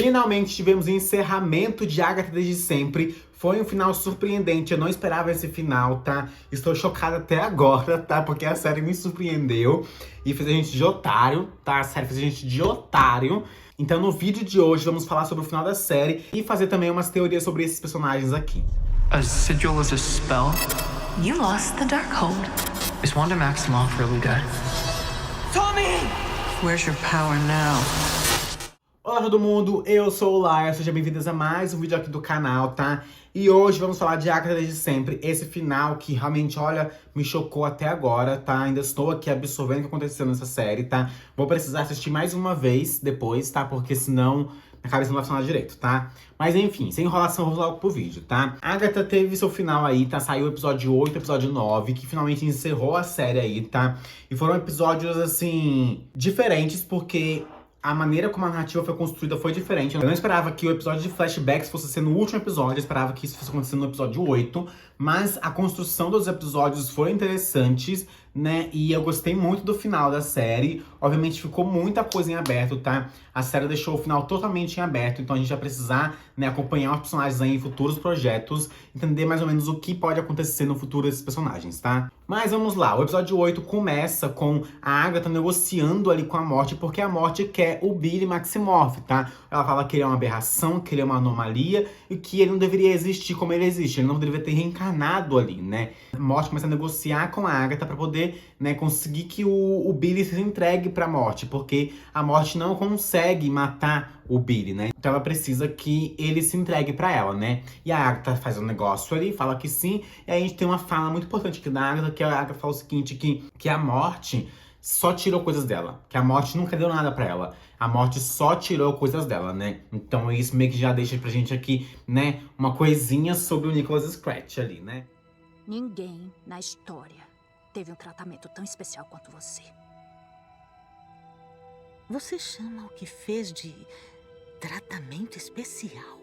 Finalmente tivemos o encerramento de Agatha Desde Sempre. Foi um final surpreendente, eu não esperava esse final, tá? Estou chocada até agora, tá? Porque a série me surpreendeu e fez a gente de otário, tá? A série fez a gente de otário. Então no vídeo de hoje vamos falar sobre o final da série e fazer também umas teorias sobre esses personagens aqui. A sigil is a spell? You lost the Darkhold. Is Wanda Maximoff really dead? Tommy! Where's your power now? Olá todo mundo, eu sou o Laia, sejam bem-vindos a mais um vídeo aqui do canal, tá? E hoje vamos falar de Agatha Desde Sempre, esse final que realmente, olha, me chocou até agora, tá? Ainda estou aqui absorvendo o que aconteceu nessa série, tá? Vou precisar assistir mais uma vez depois, tá? Porque senão minha cabeça não vai funcionar direito, tá? Mas enfim, sem enrolação, vamos logo pro vídeo, tá? A Agatha teve seu final aí, tá? Saiu o episódio 8, episódio 9, que finalmente encerrou a série aí, tá? E foram episódios, assim, diferentes, porque a maneira como a narrativa foi construída foi diferente. Eu não esperava que o episódio de flashbacks fosse ser no último episódio, eu esperava que isso fosse acontecer no episódio 8. Mas a construção dos episódios foi interessantes, né? E eu gostei muito do final da série. Obviamente ficou muita coisa em aberto, tá? A série deixou o final totalmente em aberto, então a gente vai precisar, né, acompanhar os personagens aí em futuros projetos, entender mais ou menos o que pode acontecer no futuro desses personagens, tá? Mas vamos lá, o episódio 8 começa com a Agatha negociando ali com a Morte, porque a Morte quer o Billy Maximoff, tá? Ela fala que ele é uma aberração, que ele é uma anomalia e que ele não deveria existir como ele existe, ele não deveria ter reencarnado ali, né? A Morte começa a negociar com a Agatha pra poder, né, conseguir que o Billy se entregue pra Morte, porque a Morte não consegue matar o Billy, né? Então ela precisa que ele se entregue pra ela, né? E a Agatha faz um negócio ali, fala que sim, e aí a gente tem uma fala muito importante aqui da Agatha, que a Agatha fala o seguinte, que a Morte só tirou coisas dela, que a Morte nunca deu nada pra ela. A Morte só tirou coisas dela, né? Então isso meio que já deixa pra gente aqui, né, uma coisinha sobre o Nicholas Scratch ali, né? Ninguém na história teve um tratamento tão especial quanto você. Você chama o que fez de tratamento especial?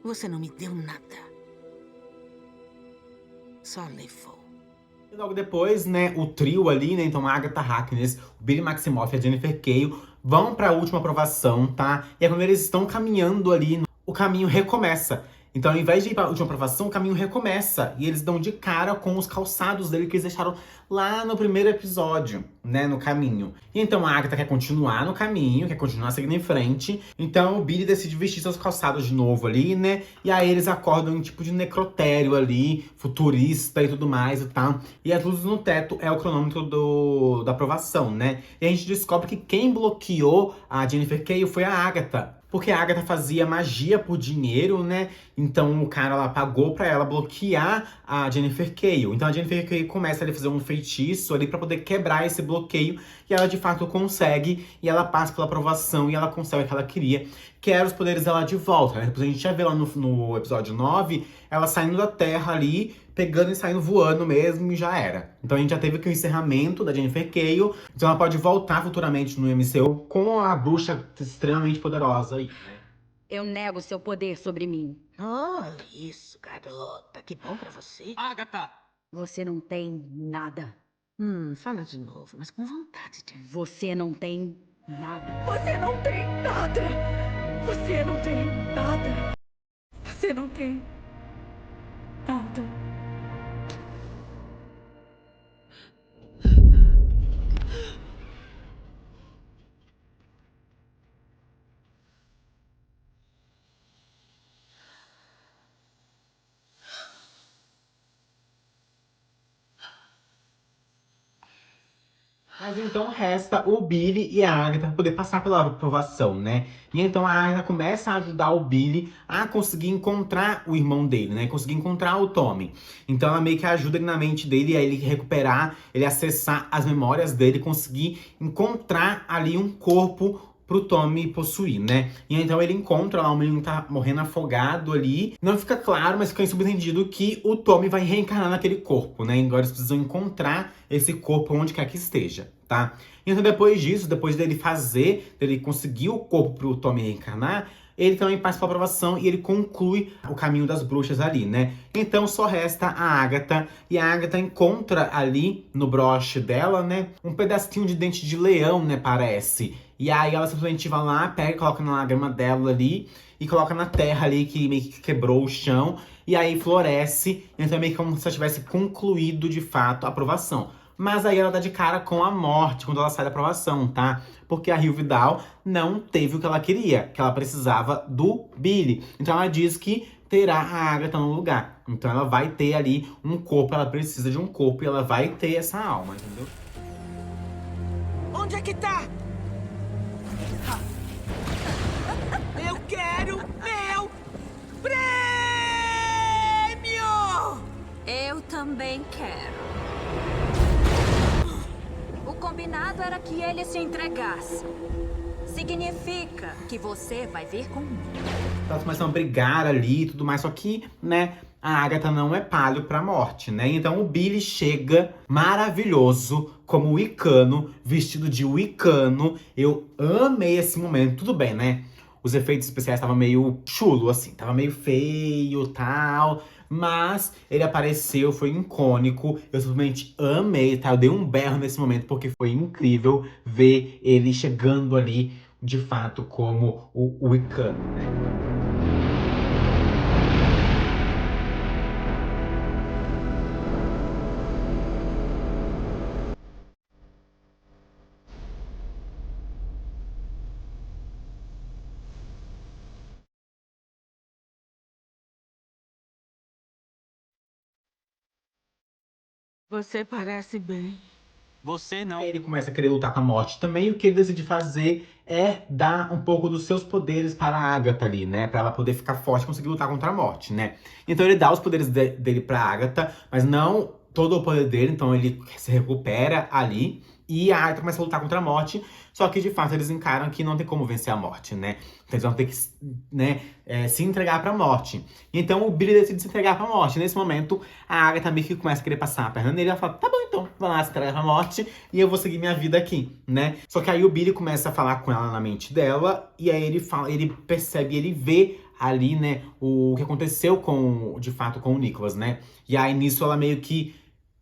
Você não me deu nada. Só levou. E logo depois, né, o trio ali, né, então a Agatha Harkness, o Billy Maximoff e a Jennifer Cale vão pra última aprovação, tá? E é quando eles estão caminhando ali, o caminho recomeça. Então, ao invés de ir pra última aprovação, o caminho recomeça. E eles dão de cara com os calçados dele que eles deixaram lá no primeiro episódio, né, no caminho. E então a Agatha quer continuar no caminho, quer continuar seguindo em frente. Então o Billy decide vestir seus calçados de novo ali, né? E aí eles acordam em um tipo de necrotério ali, futurista e tudo mais e tal. E as luzes no teto é o cronômetro da aprovação, né? E a gente descobre que quem bloqueou a Jennifer Cale foi a Agatha. Porque a Agatha fazia magia por dinheiro, né? Então o cara lá pagou pra ela bloquear a Jennifer Cale. Então a Jennifer Cale começa a fazer um feitiço ali pra poder quebrar esse bloqueio. E ela de fato consegue. E ela passa pela aprovação e ela consegue o que ela queria, que era os poderes dela de volta, né? Depois a gente já vê lá no episódio 9, ela saindo da Terra ali, pegando e saindo voando mesmo, e já era. Então a gente já teve aqui o encerramento da Jennifer Cale. Então ela pode voltar futuramente no MCU com a bruxa extremamente poderosa aí, né? Eu nego seu poder sobre mim. Oh, isso, garota. Que bom pra você. Agatha! Você não tem nada. Fala de novo, mas com vontade de... Você não tem nada. Você não tem nada! Você não tem nada! Você não tem nada! Mas então resta o Billy e a Agatha poder passar pela aprovação, né? E então a Agatha começa a ajudar o Billy a conseguir encontrar o irmão dele, né? Conseguir encontrar o Tommy. Então ela meio que ajuda ele na mente dele, a ele recuperar, ele acessar as memórias dele, conseguir encontrar ali um corpo pro Tommy possuir, né? E então ele encontra lá, o menino tá morrendo afogado ali. Não fica claro, mas fica subentendido que o Tommy vai reencarnar naquele corpo, né? Agora eles precisam encontrar esse corpo onde quer que esteja, tá? Então depois disso, depois dele conseguir o corpo pro Tommy reencarnar, ele também passa pela aprovação e ele conclui o caminho das bruxas ali, né? Então só resta a Agatha, e a Agatha encontra ali no broche dela, né, um pedacinho de dente de leão, né, parece. E aí ela simplesmente vai lá, pega e coloca na lágrima dela ali, e coloca na terra ali, que meio que quebrou o chão, e aí floresce, então é meio que como se ela tivesse concluído, de fato, a aprovação. Mas aí ela dá de cara com a morte quando ela sai da aprovação, tá? Porque a Rio Vidal não teve o que ela queria, que ela precisava do Billy. Então ela diz que terá a Agatha no lugar. Então ela vai ter ali um corpo, ela precisa de um corpo e ela vai ter essa alma, entendeu? Onde é que tá? Eu quero meu prêmio! Eu também quero. O combinado era que ele se entregasse. Significa que você vai vir comigo. Elas começam a brigar ali e tudo mais, só que, né, a Agatha não é palho pra morte, né? Então o Billy chega maravilhoso, como wicano, vestido de wicano. Eu amei esse momento, tudo bem, né? Os efeitos especiais estavam meio chulo, assim, tava meio feio e tal. Mas ele apareceu, foi icônico. Eu simplesmente amei, tá? Eu dei um berro nesse momento porque foi incrível ver ele chegando ali, de fato, como o wicano, né? Você parece bem. Você não. Aí ele começa a querer lutar com a morte também, e o que ele decide fazer é dar um pouco dos seus poderes para a Agatha ali, né? Pra ela poder ficar forte e conseguir lutar contra a morte, né? Então ele dá os poderes dele pra Agatha, mas não todo o poder dele, então ele se recupera ali. E a Agatha começa a lutar contra a morte, só que de fato eles encaram que não tem como vencer a morte, né? Então eles vão ter que, né, se entregar pra morte. Então o Billy decide se entregar pra morte. Nesse momento, a Agatha meio que começa a querer passar a perna nele, ela fala, tá bom então, vai lá se entregar pra morte e eu vou seguir minha vida aqui, né? Só que aí o Billy começa a falar com ela na mente dela, e aí ele fala, ele percebe, ele vê ali, né, o que aconteceu com, de fato, com o Nicholas, né? E aí nisso ela meio que,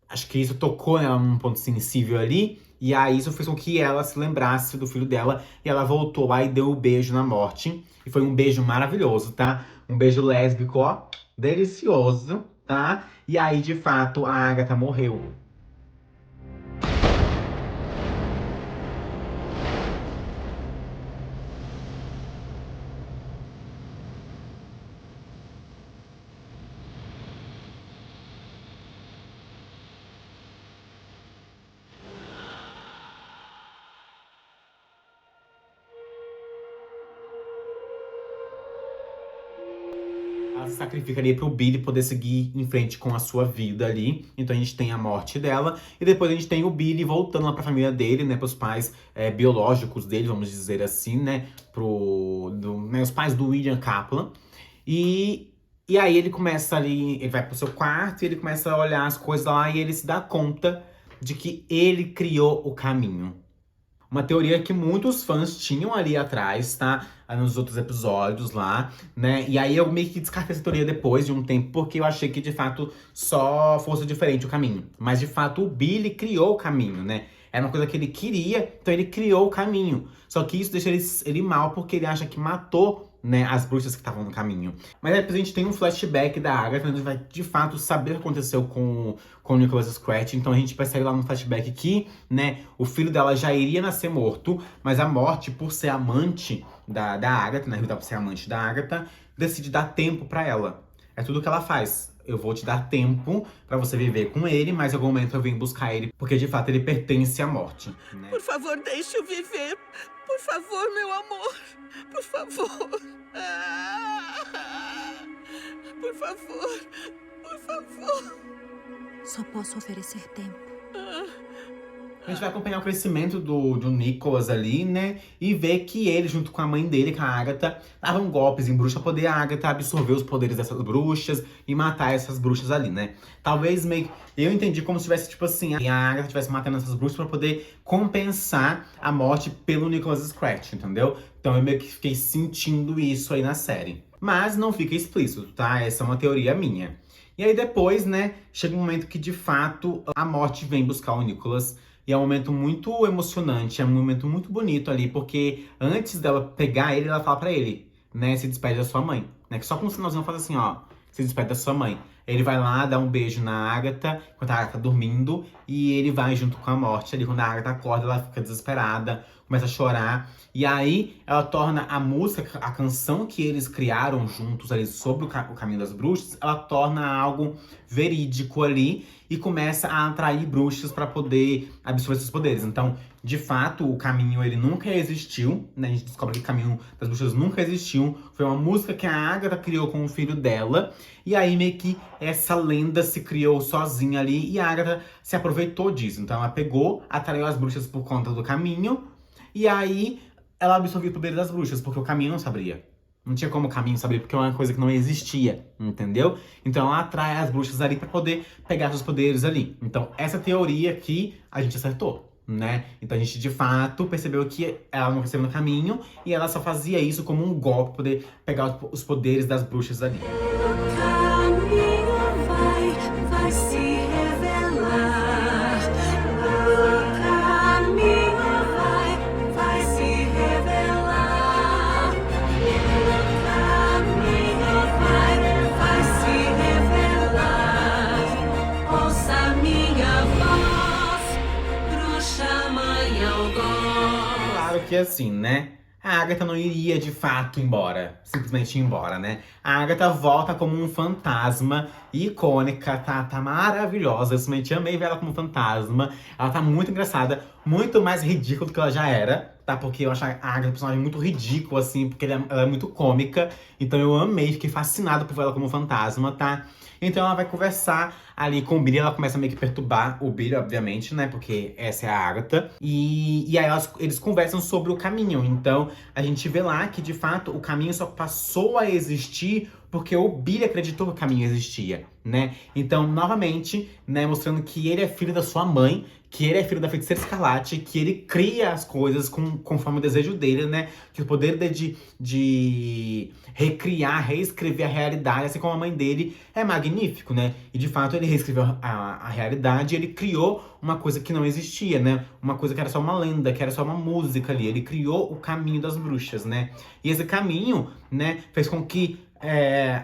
acho que isso tocou nela num ponto sensível ali. E aí isso fez com que ela se lembrasse do filho dela. E ela voltou lá e deu o beijo na morte. E foi um beijo maravilhoso, tá? Um beijo lésbico, ó. Delicioso, tá? E aí, de fato, a Agatha morreu. Ela se sacrifica ali pro Billy poder seguir em frente com a sua vida ali. Então a gente tem a morte dela. E depois a gente tem o Billy voltando lá pra família dele, né? Pros pais biológicos dele, vamos dizer assim, né? Né, os pais do William Kaplan. E aí ele começa ali, ele vai pro seu quarto e ele começa a olhar as coisas lá. E ele se dá conta de que ele criou o caminho. Uma teoria que muitos fãs tinham ali atrás, tá? Nos outros episódios lá, né? E aí eu meio que descartei essa teoria depois de um tempo, porque eu achei que, de fato, só fosse diferente o caminho. Mas, de fato, o Billy criou o caminho, né? Era uma coisa que ele queria, então ele criou o caminho. Só que isso deixa ele mal, porque ele acha que matou, né, as bruxas que estavam no caminho. Mas aí depois a gente tem um flashback da Agatha, onde a gente vai, de fato, saber o que aconteceu com o Nicholas Scratch. Então a gente percebe lá no flashback que, né, o filho dela já iria nascer morto, mas a morte, por ser amante da Agatha, né, por ser amante da Agatha, decide dar tempo pra ela. É tudo que ela faz. Eu vou te dar tempo pra você viver com ele, mas em algum momento eu venho buscar ele, porque de fato ele pertence à morte, né? Por favor, deixe eu viver. Por favor, meu amor. Por favor. Por favor. Por favor. Só posso oferecer tempo. A gente vai acompanhar o crescimento do Nicholas ali, né? E ver que ele, junto com a mãe dele, com a Agatha, davam golpes em bruxa pra poder a Agatha absorver os poderes dessas bruxas e matar essas bruxas ali, né? Talvez meio. Eu entendi como se tivesse, tipo assim, a Agatha estivesse matando essas bruxas pra poder compensar a morte pelo Nicholas Scratch, entendeu? Então eu meio que fiquei sentindo isso aí na série. Mas não fica explícito, tá? Essa é uma teoria minha. E aí depois, né, chega um momento que de fato a morte vem buscar o Nicholas. E é um momento muito emocionante, é um momento muito bonito ali, porque antes dela pegar ele, ela fala pra ele, né, se despede da sua mãe. Né, que só com um sinalzinho faz assim, ó, se despede da sua mãe. Ele vai lá, dá um beijo na Agatha, enquanto a Agatha tá dormindo, e ele vai junto com a morte ali. Quando a Agatha acorda, ela fica desesperada, começa a chorar. E aí, ela torna a música, a canção que eles criaram juntos ali sobre o Caminho das Bruxas, ela torna algo verídico ali e começa a atrair bruxas pra poder absorver seus poderes. Então, de fato, o caminho ele nunca existiu, né? A gente descobre que o Caminho das Bruxas nunca existiu. Foi uma música que a Agatha criou com o filho dela. E aí, meio que essa lenda se criou sozinha ali e a Agatha se aproveitou disso. Então, ela pegou, atraiu as bruxas por conta do caminho. E aí, ela absorveu o poder das bruxas, porque o caminho não sabia. Não tinha como o caminho saber, porque é uma coisa que não existia, entendeu? Então ela atrai as bruxas ali pra poder pegar seus poderes ali. Então essa teoria aqui, a gente acertou, né? Então a gente de fato percebeu que ela não recebeu no caminho e ela só fazia isso como um golpe pra poder pegar os poderes das bruxas ali. Vai se revelar. Vai se revelar. Vai se revelar. Ouça minha voz, bruxa mãe algoz. Claro que assim, né? A Agatha não iria de fato embora, simplesmente ir embora, né? A Agatha volta como um fantasma icônica, tá maravilhosa. Eu simplesmente amei ver ela como fantasma. Ela tá muito engraçada, muito mais ridícula do que ela já era, tá? Porque eu acho a Agatha um personagem muito ridículo, assim, porque ela é muito cômica. Então eu amei, fiquei fascinado por ver ela como fantasma, tá? Então ela vai conversar ali com o Billy, ela começa a meio que perturbar o Billy, obviamente, né? Porque essa é a Agatha. E aí eles conversam sobre o caminho. Então a gente vê lá que, de fato, o caminho só passou a existir porque o Billy acreditou que o caminho existia, né? Então, novamente, né, mostrando que ele é filho da sua mãe, que ele é filho da Feiticeira Escarlate, que ele cria as coisas conforme o desejo dele, né? Que o poder de recriar, reescrever a realidade, assim como a mãe dele, é magnífico, né? E de fato ele reescreveu a realidade, ele criou uma coisa que não existia, né? Uma coisa que era só uma lenda, que era só uma música ali. Ele criou o caminho das bruxas, né? E esse caminho, né, fez com que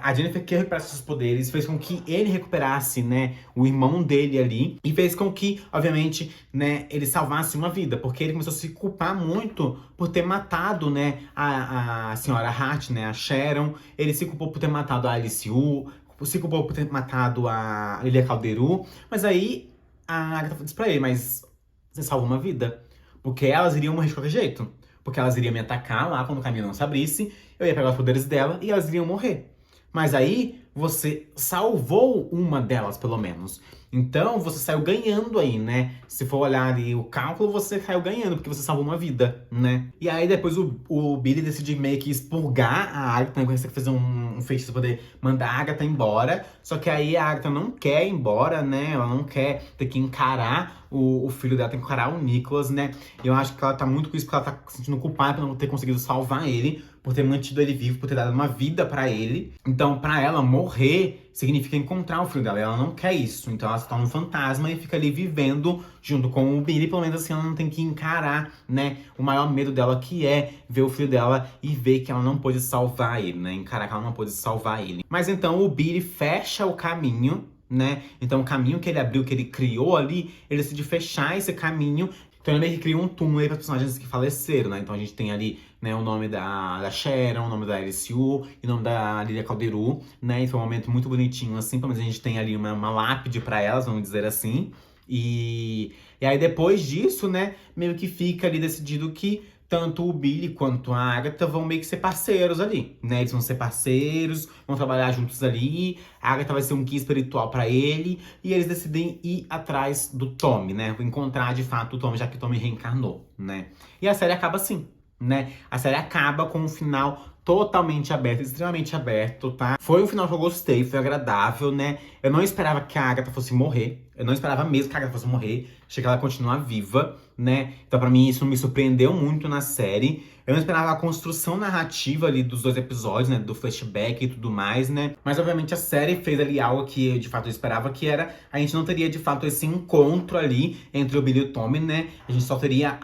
a Jennifer Key recuperasse seus poderes, fez com que ele recuperasse, né, o irmão dele ali, e fez com que, obviamente, né, ele salvasse uma vida, porque ele começou a se culpar muito por ter matado, né, a senhora Hart, né, a Sharon. Ele se culpou por ter matado a Alice Wu, se culpou por ter matado a Lilia Calderu, mas aí a Agatha disse pra ele, mas você salvou uma vida, porque elas iriam morrer de qualquer jeito. Porque elas iriam me atacar lá quando o caminho não se abrisse, eu ia pegar os poderes dela e elas iriam morrer. Mas aí, você salvou uma delas, pelo menos. Então, você saiu ganhando aí, né? Se for olhar ali o cálculo, você saiu ganhando, porque você salvou uma vida, né? E aí, depois, o Billy decide meio que expurgar a Agatha, né? Consegue fazer um feitiço pra poder mandar a Agatha embora. Só que aí, a Agatha não quer ir embora, né? Ela não quer ter que encarar o filho dela, tem que encarar o Nicholas, né? E eu acho que ela tá muito com isso, porque ela tá se sentindo culpada por não ter conseguido salvar ele, por ter mantido ele vivo, por ter dado uma vida pra ele. Então, pra ela, morrer significa encontrar o filho dela. Ela não quer isso. Então, ela se torna um fantasma e fica ali vivendo junto com o Billy. Pelo menos assim, ela não tem que encarar, né, o maior medo dela, que é ver o filho dela e ver que ela não pôde salvar ele, né? Encarar que ela não pôde salvar ele. Mas então, o Billy fecha o caminho, né? Então, o caminho que ele abriu, que ele criou ali, ele decide fechar esse caminho. Então ele meio que cria um túmulo aí para personagens que faleceram, né? Então a gente tem ali, né, o nome da Sharon, o nome da Alice Wu e o nome da Lilia Calderu, né? E foi um momento muito bonitinho, assim, pelo menos a gente tem ali uma lápide para elas, vamos dizer assim. E aí depois disso, né, meio que fica ali decidido que tanto o Billy quanto a Agatha vão meio que ser parceiros ali, né? Eles vão ser parceiros, vão trabalhar juntos ali. A Agatha vai ser um guia espiritual pra ele. E eles decidem ir atrás do Tommy, né? Encontrar de fato o Tommy, já que o Tommy reencarnou, né? E a série acaba assim, né? A série acaba com um final totalmente aberto, extremamente aberto, tá? Foi um final que eu gostei, foi agradável, né? Eu não esperava que a Agatha fosse morrer. Eu não esperava mesmo que a Agatha fosse morrer. Achei que ela ia continuar viva, né? Então pra mim isso me surpreendeu muito na série. Eu não esperava a construção narrativa ali dos 2 episódios, né? Do flashback e tudo mais, né? Mas obviamente a série fez ali algo que de fato eu esperava, que era a gente não teria de fato esse encontro ali entre o Billy e o Tommy, né? A gente só teria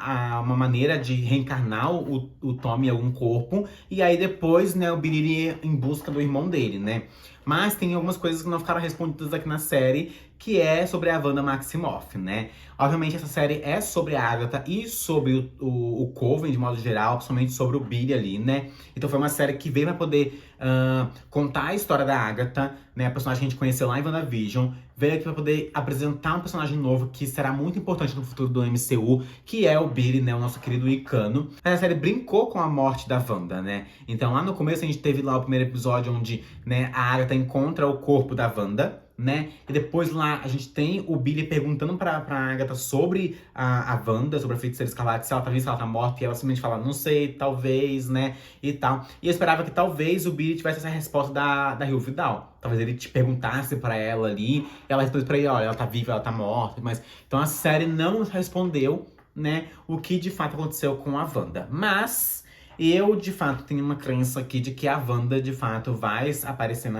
uma maneira de reencarnar o Tommy em algum corpo. E aí depois, né, o Billy iria em busca do irmão dele, né? Mas tem algumas coisas que não ficaram respondidas aqui na série, que é sobre a Wanda Maximoff, né? Obviamente essa série é sobre a Agatha e sobre o Coven, de modo geral, principalmente sobre o Billy ali, né? Então foi uma série que veio pra poder contar a história da Agatha, né? A personagem que a gente conheceu lá em WandaVision. Veio aqui pra poder apresentar um personagem novo que será muito importante no futuro do MCU, que é o Billy, né? O nosso querido Icano. A série brincou com a morte da Wanda, né? Então lá no começo a gente teve lá o primeiro episódio onde, né, a Agatha encontra o corpo da Wanda, né? E depois lá a gente tem o Billy perguntando pra Agatha sobre a Wanda, sobre a Feiticeira Escarlate, se ela tá viva, se ela tá morta, e ela simplesmente fala, não sei, talvez, né? E tal. E eu esperava que talvez o Billy tivesse essa resposta da Rio Vidal. Talvez ele te perguntasse pra ela ali, e ela respondesse pra ele, olha, ela tá viva, ela tá morta, mas... Então a série não respondeu, né, o que de fato aconteceu com a Wanda. Mas... eu, de fato, tenho uma crença aqui de que a Wanda, de fato, vai aparecer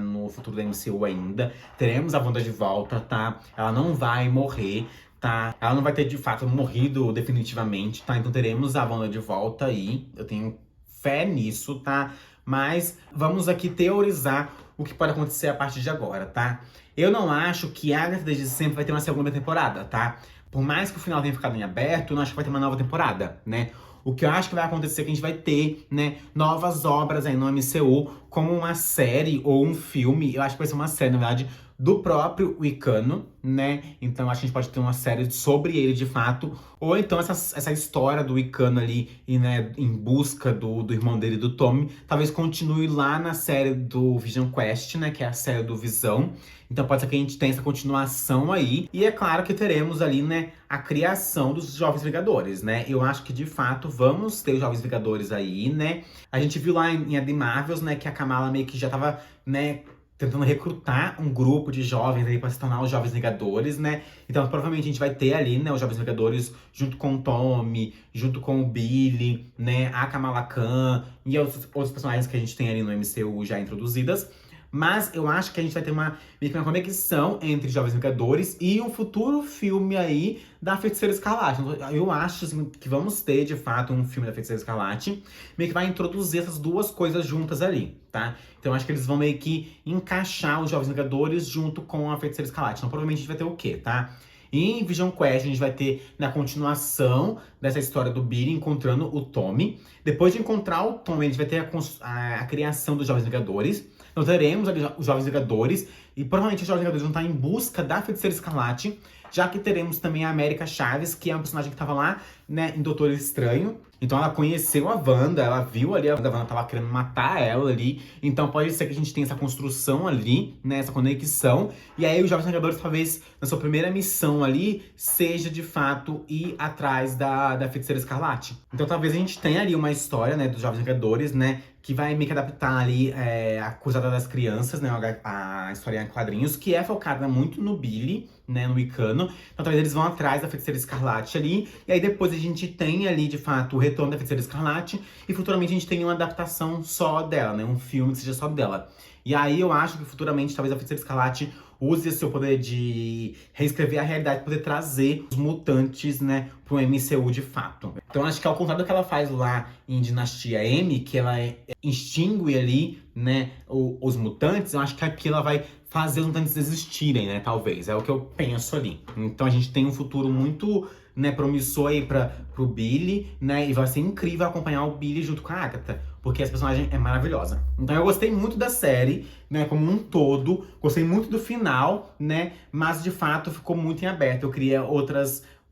no futuro da MCU ainda. Teremos a Wanda de volta, tá? Ela não vai morrer, tá? Ela não vai ter, de fato, morrido definitivamente, tá? Então teremos a Wanda de volta aí. Eu tenho fé nisso, tá? Mas vamos aqui teorizar o que pode acontecer a partir de agora, tá? Eu não acho que a Agatha desde sempre vai ter uma segunda temporada, tá? Por mais que o final tenha ficado em aberto, eu não acho que vai ter uma nova temporada, né? O que eu acho que vai acontecer é que a gente vai ter, né, novas obras aí no MCU, como uma série ou um filme. Eu acho que vai ser uma série, na verdade, do próprio Wicano, né? Então acho que a gente pode ter uma série sobre ele de fato. Ou então essa história do Wicano ali, e, né, em busca do irmão dele, do Tommy, talvez continue lá na série do Vision Quest, né? Que é a série do Visão. Então pode ser que a gente tenha essa continuação aí. E é claro que teremos ali, né, a criação dos Jovens Vingadores, né? Eu acho que de fato vamos ter os Jovens Vingadores aí, né? A gente viu lá em The Marvels, né, que a Kamala meio que já tava, né, tentando recrutar um grupo de jovens aí pra se tornar os Jovens Vingadores, né? Então provavelmente a gente vai ter ali, né, os Jovens Vingadores junto com o Tommy, junto com o Billy, né, a Kamala Khan e outros personagens que a gente tem ali no MCU já introduzidas. Mas eu acho que a gente vai ter meio que uma conexão entre Jovens Vingadores e um futuro filme aí da Feiticeira Escarlate. Eu acho assim, que vamos ter, de fato, um filme da Feiticeira Escarlate, meio que vai introduzir essas duas coisas juntas ali, tá? Então eu acho que eles vão meio que encaixar os Jovens Vingadores junto com a Feiticeira Escarlate. Então provavelmente a gente vai ter o quê, tá? E em Vision Quest a gente vai ter na continuação dessa história do Billy encontrando o Tommy. Depois de encontrar o Tommy, a gente vai ter a criação dos Jovens Vingadores. Então teremos ali os Jovens Vingadores, e provavelmente os Jovens Vingadores vão estar em busca da Feiticeira Escarlate, já que teremos também a América Chaves, que é um personagem que estava lá, né, em Doutor Estranho. Então ela conheceu a Wanda, ela viu ali, a Wanda tava querendo matar ela ali. Então pode ser que a gente tenha essa construção ali, né, essa conexão. E aí os Jovens Vingadores, talvez, na sua primeira missão ali, seja de fato ir atrás da Feiticeira Escarlate. Então talvez a gente tenha ali uma história, né, dos Jovens Vingadores, né, que vai meio que adaptar ali a Cruzada das Crianças, né, a história em quadrinhos, que é focada muito no Billy, né, no Wicano. Então talvez eles vão atrás da Feiticeira Escarlate ali, e aí depois a gente tem ali, de fato, o retorno da Feiticeira Escarlate, e futuramente a gente tem uma adaptação só dela, né, um filme que seja só dela. E aí eu acho que futuramente talvez a Feiticeira Escarlate use esse seu poder de reescrever a realidade, poder trazer os mutantes, né, pro MCU de fato. Então acho que ao contrário do que ela faz lá em Dinastia M, que ela extingue ali, né, os mutantes, eu acho que aqui ela vai fazer os mutantes existirem, né, talvez. É o que eu penso ali. Então a gente tem um futuro muito, né, promissor aí pro Billy, né, e vai ser incrível acompanhar o Billy junto com a Agatha, porque essa personagem é maravilhosa. Então eu gostei muito da série, né, como um todo, gostei muito do final, né, mas de fato ficou muito em aberto. Eu queria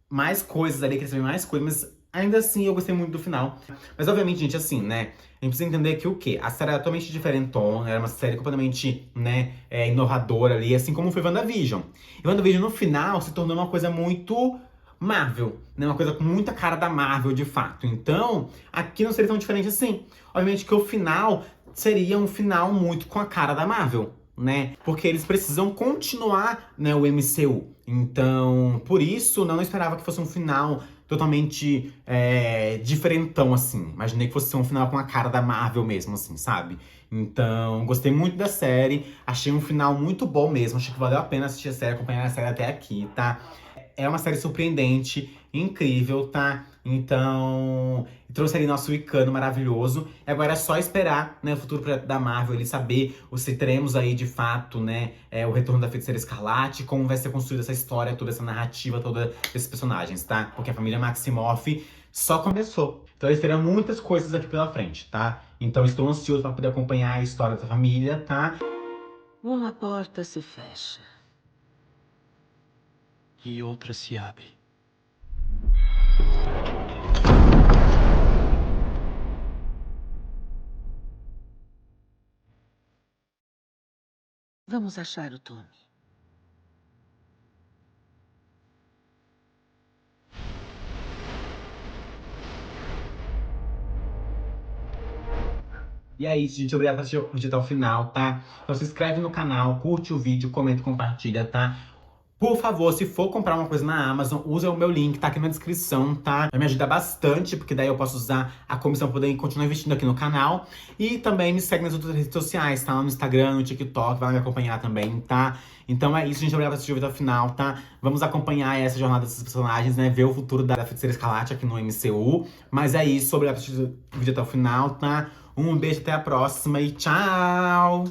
mais coisas ali, queria saber mais coisas, mas ainda assim eu gostei muito do final. Mas obviamente, gente, assim, né? A gente precisa entender que o quê? A série era totalmente diferentona, era uma série completamente, né, inovadora ali, assim como foi WandaVision. E WandaVision, no final, se tornou uma coisa muito Marvel, né? Uma coisa com muita cara da Marvel, de fato. Então, aqui não seria tão diferente assim. Obviamente que o final seria um final muito com a cara da Marvel, né? Porque eles precisam continuar, né, o MCU. Então, por isso, não esperava que fosse um final totalmente diferentão, assim. Imaginei que fosse ser um final com a cara da Marvel mesmo, assim, sabe? Então, gostei muito da série. Achei um final muito bom mesmo. Achei que valeu a pena assistir a série, acompanhar a série até aqui, tá? É uma série surpreendente, incrível, tá? Então, trouxe ali nosso Wicano maravilhoso. E agora é só esperar, né, o futuro projeto da Marvel, ele saber se teremos aí, de fato, né, o retorno da Feiticeira Escarlate, como vai ser construída essa história, toda essa narrativa, toda desses personagens, tá? Porque a família Maximoff só começou. Então eles terão muitas coisas aqui pela frente, tá? Então estou ansioso para poder acompanhar a história dessa família, tá? Uma porta se fecha. E outra se abre. Vamos achar o Tommy. E é isso, gente. Obrigado por assistir o vídeo até o final, tá? Então se inscreve no canal, curte o vídeo, comenta e compartilha, tá? Por favor, se for comprar uma coisa na Amazon, usa o meu link, tá aqui na descrição, tá? Vai me ajudar bastante, porque daí eu posso usar a comissão pra poder continuar investindo aqui no canal. E também me segue nas outras redes sociais, tá? No Instagram, no TikTok, vai me acompanhar também, tá? Então é isso, gente. Obrigado por assistir o vídeo até o final, tá? Vamos acompanhar essa jornada desses personagens, né? Ver o futuro da Feiticeira Escarlate aqui no MCU. Mas é isso, obrigado por assistir o vídeo até o final, tá? Um beijo, até a próxima e tchau!